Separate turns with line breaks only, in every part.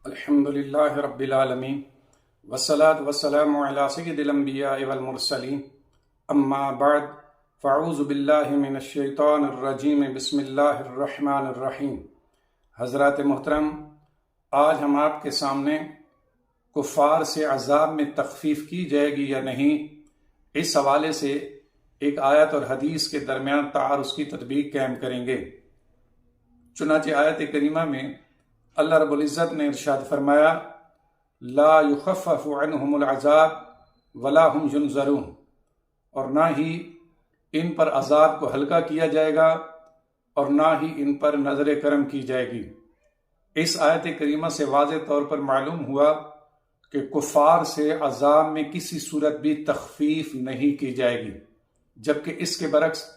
الحمدللہ رب العالمین والصلاة والسلام علی سید الانبیاء والمرسلین اما بعد فاعوذ باللہ من الشیطان الرجیم بسم اللہ الرحمن الرحیم۔ حضرات محترم، آج ہم آپ کے سامنے کفار سے عذاب میں تخفیف کی جائے گی یا نہیں، اس حوالے سے ایک آیت اور حدیث کے درمیان تعارض کی تطبیق قائم کریں گے۔ چنانچہ آیت کریمہ میں اللہ رب العزت نے ارشاد فرمایا، لا یخفف عنہم العذاب ولا هم ینظرون، اور نہ ہی ان پر عذاب کو ہلکا کیا جائے گا اور نہ ہی ان پر نظر کرم کی جائے گی۔ اس آیت کریمہ سے واضح طور پر معلوم ہوا کہ کفار سے عذاب میں کسی صورت بھی تخفیف نہیں کی جائے گی، جبکہ اس کے برعکس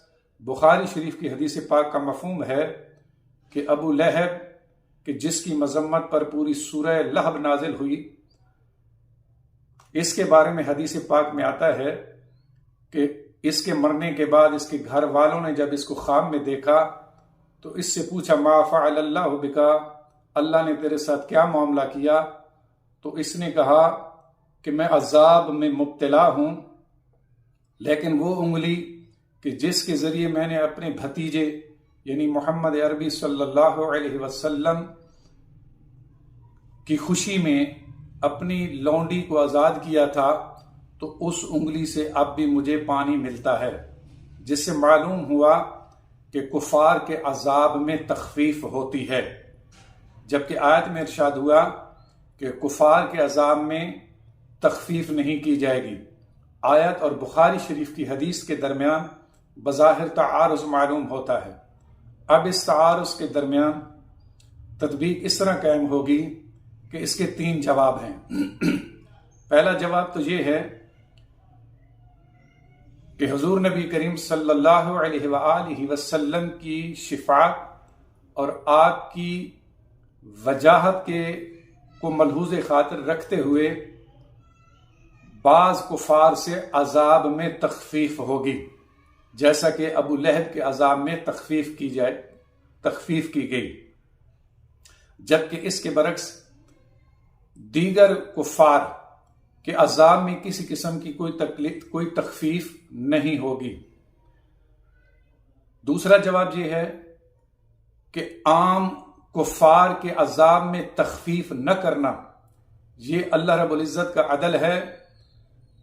بخاری شریف کی حدیث پاک کا مفہوم ہے کہ ابو لہب کہ جس کی مذمت پر پوری سورہ لہب نازل ہوئی، اس کے بارے میں حدیث پاک میں آتا ہے کہ اس کے مرنے کے بعد اس کے گھر والوں نے جب اس کو خواب میں دیکھا تو اس سے پوچھا، ما فعل اللہ بکا، اللہ نے تیرے ساتھ کیا معاملہ کیا؟ تو اس نے کہا کہ میں عذاب میں مبتلا ہوں، لیکن وہ انگلی کہ جس کے ذریعے میں نے اپنے بھتیجے یعنی محمد عربی صلی اللہ علیہ وسلم کی خوشی میں اپنی لونڈی کو آزاد کیا تھا، تو اس انگلی سے اب بھی مجھے پانی ملتا ہے، جس سے معلوم ہوا کہ کفار کے عذاب میں تخفیف ہوتی ہے، جبکہ آیت میں ارشاد ہوا کہ کفار کے عذاب میں تخفیف نہیں کی جائے گی۔ آیت اور بخاری شریف کی حدیث کے درمیان بظاہر تعارض معلوم ہوتا ہے۔ اب اس تعارض کے درمیان تطبیق اس طرح قائم ہوگی کہ اس کے 3 جواب ہیں۔ پہلا جواب تو یہ ہے کہ حضور نبی کریم صلی اللہ علیہ وآلہ وسلم کی شفاعت اور آپ کی وجاہت کو ملحوظ خاطر رکھتے ہوئے بعض کفار سے عذاب میں تخفیف ہوگی، جیسا کہ ابو لہب کے عذاب میں تخفیف کی گئی، جبکہ اس کے برعکس دیگر کفار کے عذاب میں کسی قسم کی کوئی تخفیف نہیں ہوگی۔ دوسرا جواب یہ ہے کہ عام کفار کے عذاب میں تخفیف نہ کرنا یہ اللہ رب العزت کا عدل ہے،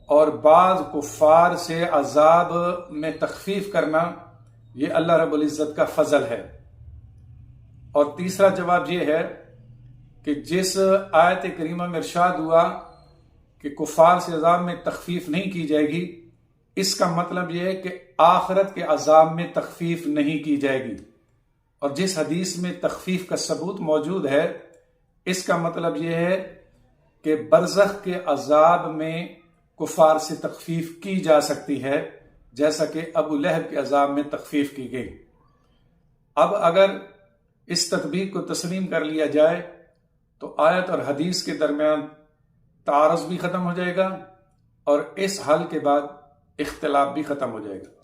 اور بعض کفار سے عذاب میں تخفیف کرنا یہ اللہ رب العزت کا فضل ہے۔ اور تیسرا جواب یہ ہے کہ جس آیت کریمہ میں ارشاد ہوا کہ کفار سے عذاب میں تخفیف نہیں کی جائے گی، اس کا مطلب یہ ہے کہ آخرت کے عذاب میں تخفیف نہیں کی جائے گی، اور جس حدیث میں تخفیف کا ثبوت موجود ہے اس کا مطلب یہ ہے کہ برزخ کے عذاب میں کفار سے تخفیف کی جا سکتی ہے، جیسا کہ ابو لہب کے عذاب میں تخفیف کی گئی۔ اب اگر اس تطبیق کو تسلیم کر لیا جائے تو آیت اور حدیث کے درمیان تعارض بھی ختم ہو جائے گا، اور اس حل کے بعد اختلاف بھی ختم ہو جائے گا۔